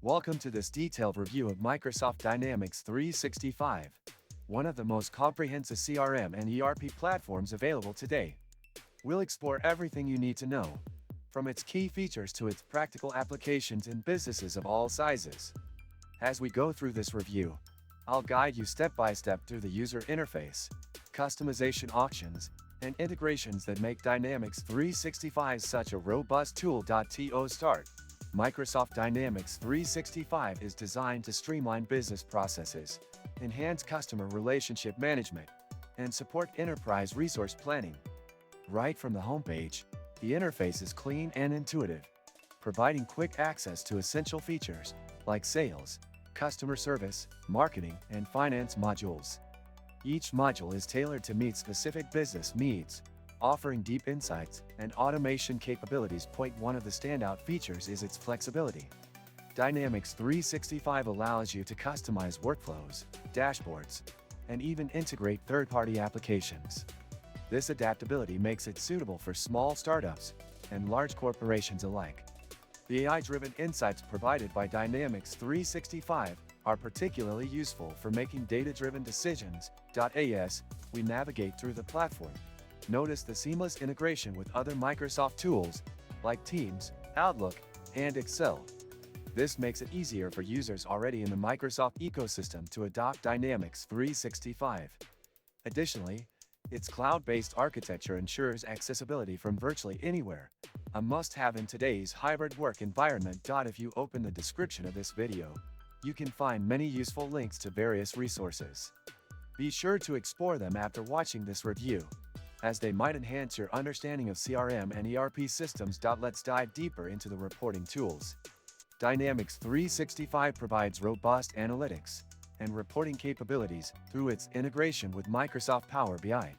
Welcome to this detailed review of Microsoft Dynamics 365, one of the most comprehensive CRM and ERP platforms available today. We'll explore everything you need to know, from its key features to its practical applications in businesses of all sizes. As we go through this review, I'll guide you step by step through the user interface, customization options, and integrations that make Dynamics 365 such a robust tool. To start, Microsoft Dynamics 365 is designed to streamline business processes, enhance customer relationship management, and support enterprise resource planning. Right from the homepage, the interface is clean and intuitive, providing quick access to essential features like sales, customer service, marketing, and finance modules. Each module is tailored to meet specific business needs, offering deep insights and automation capabilities. One of the standout features is its flexibility. Dynamics 365 allows you to customize workflows, dashboards, and even integrate third-party applications. This adaptability makes it suitable for small startups and large corporations alike. The AI-driven insights provided by Dynamics 365 are particularly useful for making data-driven decisions. As we navigate through the platform, notice the seamless integration with other Microsoft tools like Teams, Outlook, and Excel. This makes it easier for users already in the Microsoft ecosystem to adopt Dynamics 365. Additionally, its cloud-based architecture ensures accessibility from virtually anywhere, a must-have in today's hybrid work environment. If you open the description of this video, you can find many useful links to various resources. Be sure to explore them after watching this review, as they might enhance your understanding of CRM and ERP systems. Let's dive deeper into the reporting tools. Dynamics 365 provides robust analytics and reporting capabilities through its integration with Microsoft Power BI.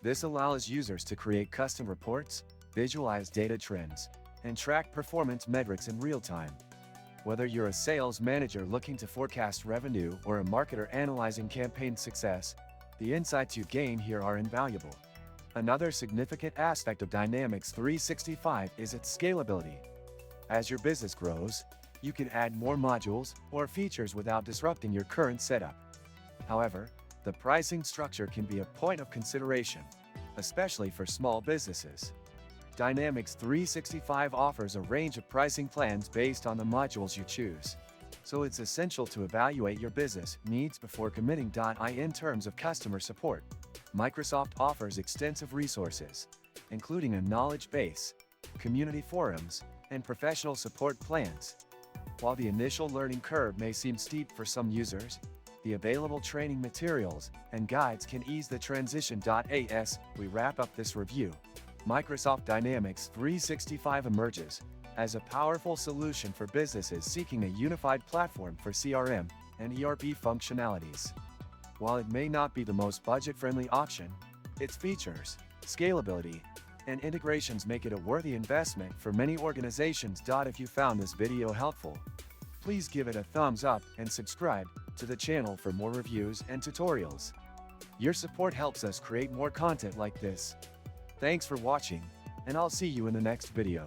This allows users to create custom reports, visualize data trends, and track performance metrics in real time. Whether you're a sales manager looking to forecast revenue or a marketer analyzing campaign success, the insights you gain here are invaluable. Another significant aspect of Dynamics 365 is its scalability. As your business grows, you can add more modules or features without disrupting your current setup. However, the pricing structure can be a point of consideration, especially for small businesses. Dynamics 365 offers a range of pricing plans based on the modules you choose, so it's essential to evaluate your business needs before committing. In terms of customer support, Microsoft offers extensive resources, including a knowledge base, community forums, and professional support plans. While the initial learning curve may seem steep for some users, the available training materials and guides can ease the transition. As we wrap up this review, Microsoft Dynamics 365 emerges as a powerful solution for businesses seeking a unified platform for CRM and ERP functionalities. While it may not be the most budget-friendly option, its features, scalability, and integrations make it a worthy investment for many organizations. If you found this video helpful, please give it a thumbs up and subscribe to the channel for more reviews and tutorials. Your support helps us create more content like this. Thanks for watching, and I'll see you in the next video.